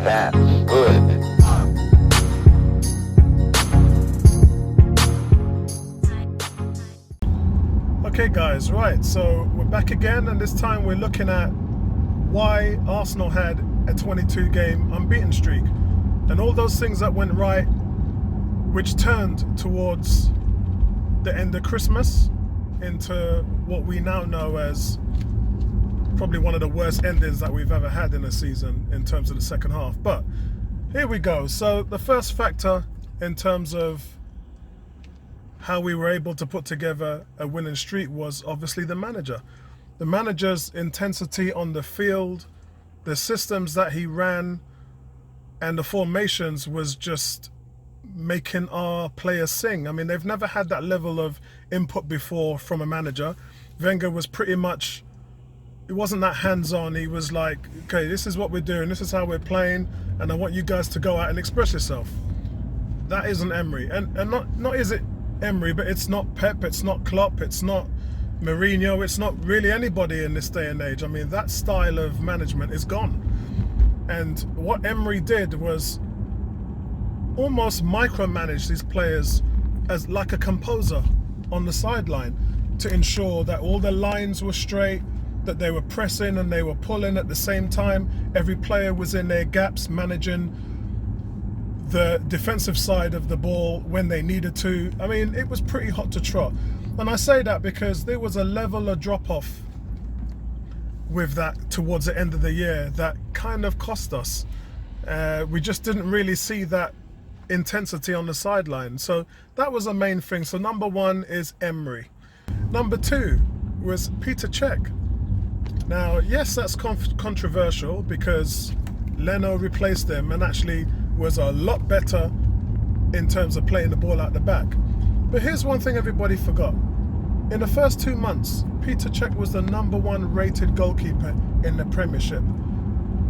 That's good. Okay guys, right, so we're back again, and this time we're looking at why Arsenal had a 22 game unbeaten streak and all those things that went right, which turned towards the end of Christmas into what we now know as probably one of the worst endings that we've ever had in a season in terms of the second half. But here we go. So the first factor in terms of how we were able to put together a winning streak was obviously the manager. The manager's intensity on the field, the systems that he ran, and the formations was just making our players sing. I mean, they've never had that level of input before from a manager. Wenger was pretty much, it wasn't that hands-on. He was like, okay, this is what we're doing, this is how we're playing, and I want you guys to go out and express yourself. That isn't Emery, and not is it Emery, but it's not Pep, it's not Klopp, it's not Mourinho, it's not really anybody in this day and age. I mean, that style of management is gone. And what Emery did was almost micromanage these players as like a composer on the sideline to ensure that all the lines were straight, that they were pressing and they were pulling at the same time. Every player was in their gaps, managing the defensive side of the ball when they needed to. I mean, it was pretty hot to trot. And I say that because there was a level of drop-off with that towards the end of the year that kind of cost us. We just didn't really see that intensity on the sideline. So that was the main thing. So number one is Emery. Number two was Peter Cech. Now, yes, that's controversial because Leno replaced him and actually was a lot better in terms of playing the ball out the back. But here's one thing everybody forgot. In the first 2 months, Peter Cech was the number one rated goalkeeper in the Premiership.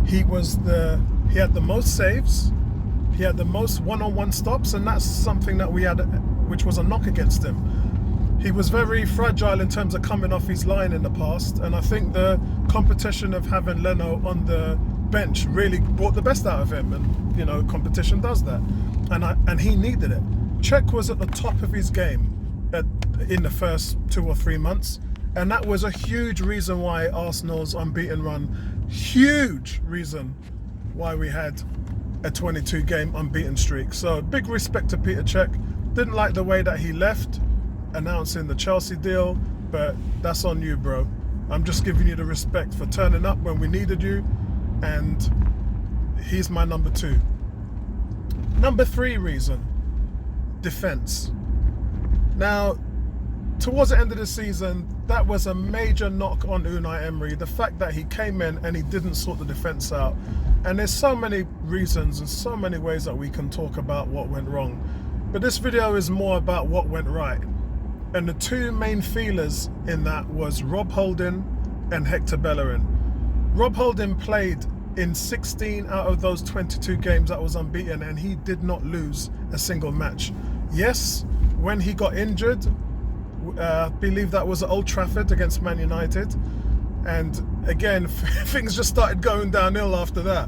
He had the most saves, he had the most one-on-one stops, and that's something that we had, which was a knock against him. He was very fragile in terms of coming off his line in the past, and I think the competition of having Leno on the bench really brought the best out of him, and you know, competition does that, and he needed it. Cech was at the top of his game in the first 2 or 3 months, and that was a huge reason why Arsenal's unbeaten run, huge reason why we had a 22 game unbeaten streak. So big respect to Peter Cech. Didn't like the way that he left announcing the Chelsea deal, but that's on you, bro. I'm just giving you the respect for turning up when we needed you, and he's my number two. Number three reason, defense. Now, towards the end of the season, that was a major knock on Unai Emery, the fact that he came in and he didn't sort the defense out. And there's so many reasons and so many ways that we can talk about what went wrong, but this video is more about what went right. And the two main feelers in that was Rob Holden and Hector Bellerin. Rob Holden played in 16 out of those 22 games that was unbeaten, and he did not lose a single match. Yes, when he got injured, I believe that was at Old Trafford against Man United, and again things just started going downhill after that.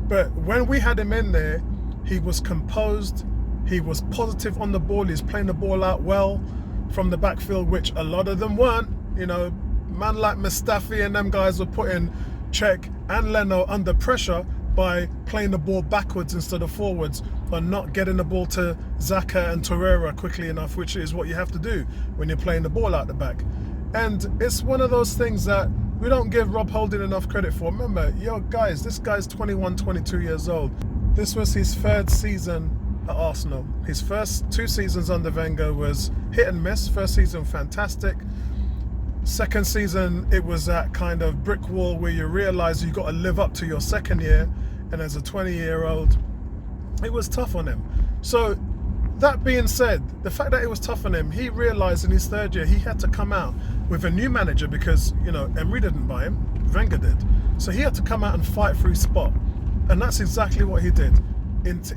But when we had him in there, he was composed, he was positive on the ball, he was playing the ball out well from the backfield, which a lot of them weren't. You know, man like Mustafi and them guys were putting Cech and Leno under pressure by playing the ball backwards instead of forwards, or not getting the ball to Xhaka and Torreira quickly enough, which is what you have to do when you're playing the ball out the back. And it's one of those things that we don't give Rob Holden enough credit for. Remember, yo guys, this guy's 21, 22 years old. This was his third season at Arsenal. His first 2 seasons under Wenger was hit and miss. First season, fantastic. Second season, it was that kind of brick wall where you realize you got to live up to your second year, and as a 20-year-old, it was tough on him. So that being said, the fact that it was tough on him, he realized in his third year he had to come out with a new manager because, you know, Emery didn't buy him, Wenger did. So he had to come out and fight for his spot, and that's exactly what he did.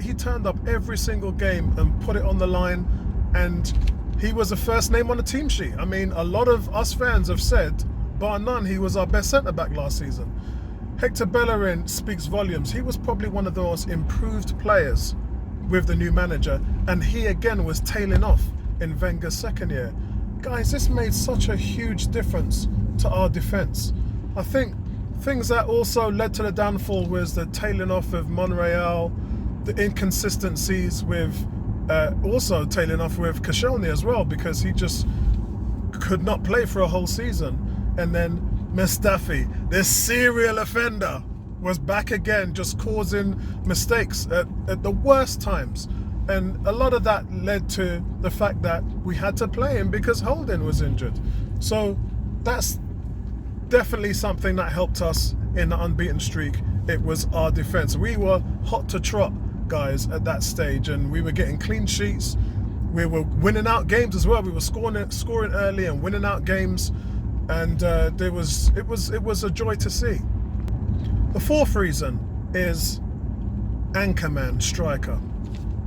He turned up every single game and put it on the line, and he was the first name on the team sheet. I mean, a lot of us fans have said, bar none, he was our best centre-back last season. Hector Bellerin speaks volumes. He was probably one of the most improved players with the new manager, and he again was tailing off in Wenger's second year. Guys, this made such a huge difference to our defence. I think things that also led to the downfall was the tailing off of Monreal, the inconsistencies with also tailing off with Koscielny as well, because he just could not play for a whole season. And then Mustafi, this serial offender, was back again, just causing mistakes at the worst times. And a lot of that led to the fact that we had to play him because Holden was injured. So that's definitely something that helped us in the unbeaten streak. It was our defense. We were hot to trot, guys, at that stage, and we were getting clean sheets. We were winning out games as well. We were scoring early and winning out games, and it was a joy to see. The fourth reason is Anchorman striker.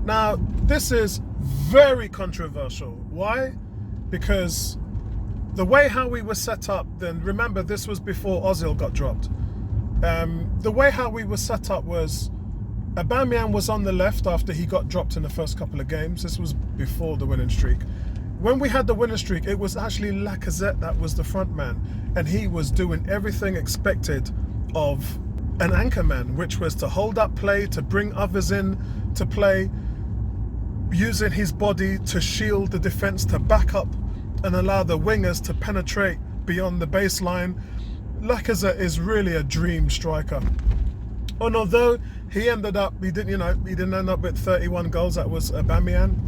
Now, this is very controversial. Why? Because the way how we were set up, then remember this was before Ozil got dropped. The way how we were set up was Aubameyang was on the left after he got dropped in the first couple of games. This was before the winning streak. When we had the winning streak, it was actually Lacazette that was the front man, and he was doing everything expected of an anchorman, which was to hold up play, to bring others in to play, using his body to shield the defense, to back up and allow the wingers to penetrate beyond the baseline. Lacazette is really a dream striker. And although he ended up, he didn't end up with 31 goals, that was Aubameyang,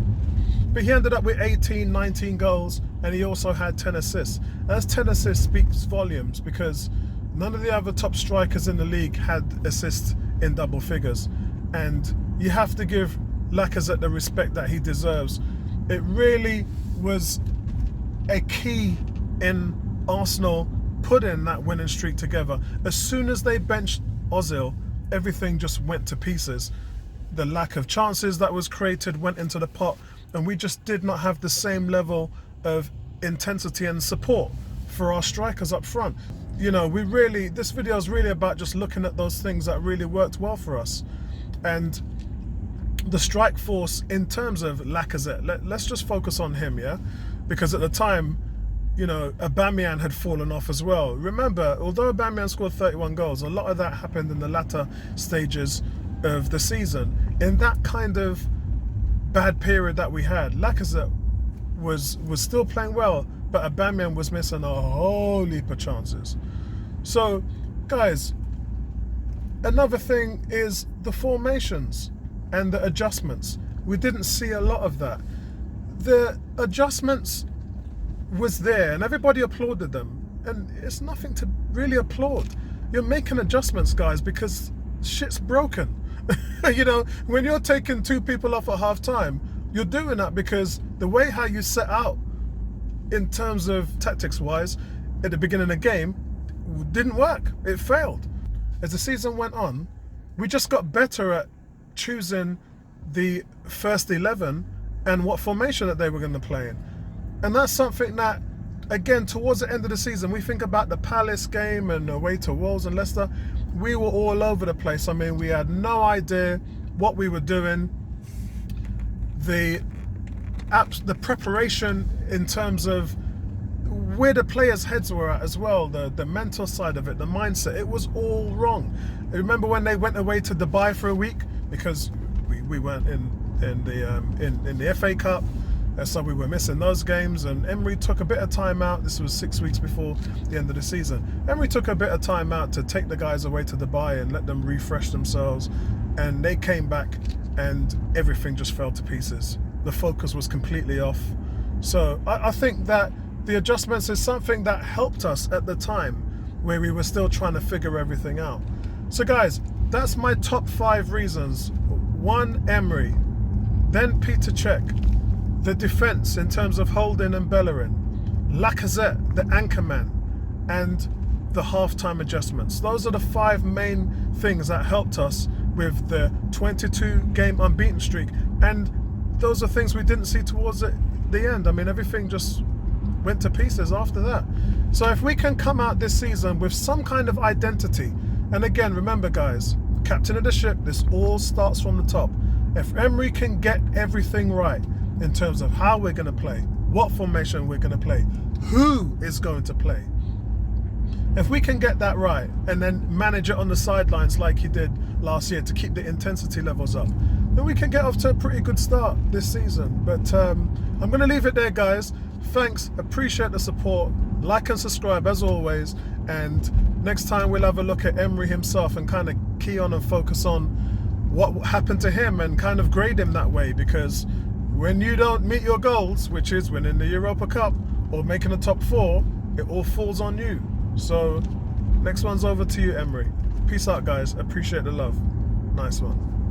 but he ended up with 18, 19 goals, and he also had 10 assists. As 10 assists speaks volumes, because none of the other top strikers in the league had assists in double figures. And you have to give Lacazette the respect that he deserves. It really was a key in Arsenal putting that winning streak together. As soon as they benched Ozil, everything just went to pieces. The lack of chances that was created went into the pot, and we just did not have the same level of intensity and support for our strikers up front. You know, this video is really about just looking at those things that really worked well for us. And the strike force in terms of Lacazette, let's just focus on him, yeah? Because at the time, you know, Aubameyang had fallen off as well. Remember, although Aubameyang scored 31 goals, a lot of that happened in the latter stages of the season. In that kind of bad period that we had, Lacazette was still playing well, but Aubameyang was missing a whole heap of chances. So, guys, another thing is the formations and the adjustments. We didn't see a lot of that. The adjustments was there and everybody applauded them, and it's nothing to really applaud. You're making adjustments, guys, because shit's broken. You know, when you're taking two people off at half time, you're doing that because the way how you set out in terms of tactics wise at the beginning of the game didn't work. It failed. As the season went on, we just got better at choosing the first 11 and what formation that they were going to play in. And that's something that, again, towards the end of the season, we think about the Palace game and away to Wolves and Leicester, we were all over the place. I mean, we had no idea what we were doing. The preparation in terms of where the players' heads were at as well, the mental side of it, the mindset, it was all wrong. I remember when they went away to Dubai for a week because we weren't in the FA Cup, so we were missing those games, and Emery took a bit of time out. This was 6 weeks before the end of the season. Emery took a bit of time out to take the guys away to Dubai and let them refresh themselves, and they came back and everything just fell to pieces. The focus was completely off. So I think that the adjustments is something that helped us at the time where we were still trying to figure everything out. So guys, that's my top 5 reasons. 1, Emery, then Peter Cech, the defense in terms of Holden and Bellerin, Lacazette, the anchorman, and the half-time adjustments. Those are the 5 main things that helped us with the 22-game unbeaten streak, and those are things we didn't see towards the end. I mean, everything just went to pieces after that. So if we can come out this season with some kind of identity And again, remember guys, captain of the ship, this all starts from the top. If Emery can get everything right in terms of how we're going to play, what formation we're going to play, who is going to play, if we can get that right and then manage it on the sidelines like he did last year to keep the intensity levels up, then we can get off to a pretty good start this season. But I'm going to leave it there, guys. Thanks, appreciate the support. Like and subscribe as always. And next time we'll have a look at Emery himself and kind of key on and focus on what happened to him and kind of grade him that way, because when you don't meet your goals, which is winning the Europa Cup or making the top 4, it all falls on you. So next one's over to you, Emery. Peace out, guys. Appreciate the love. Nice one.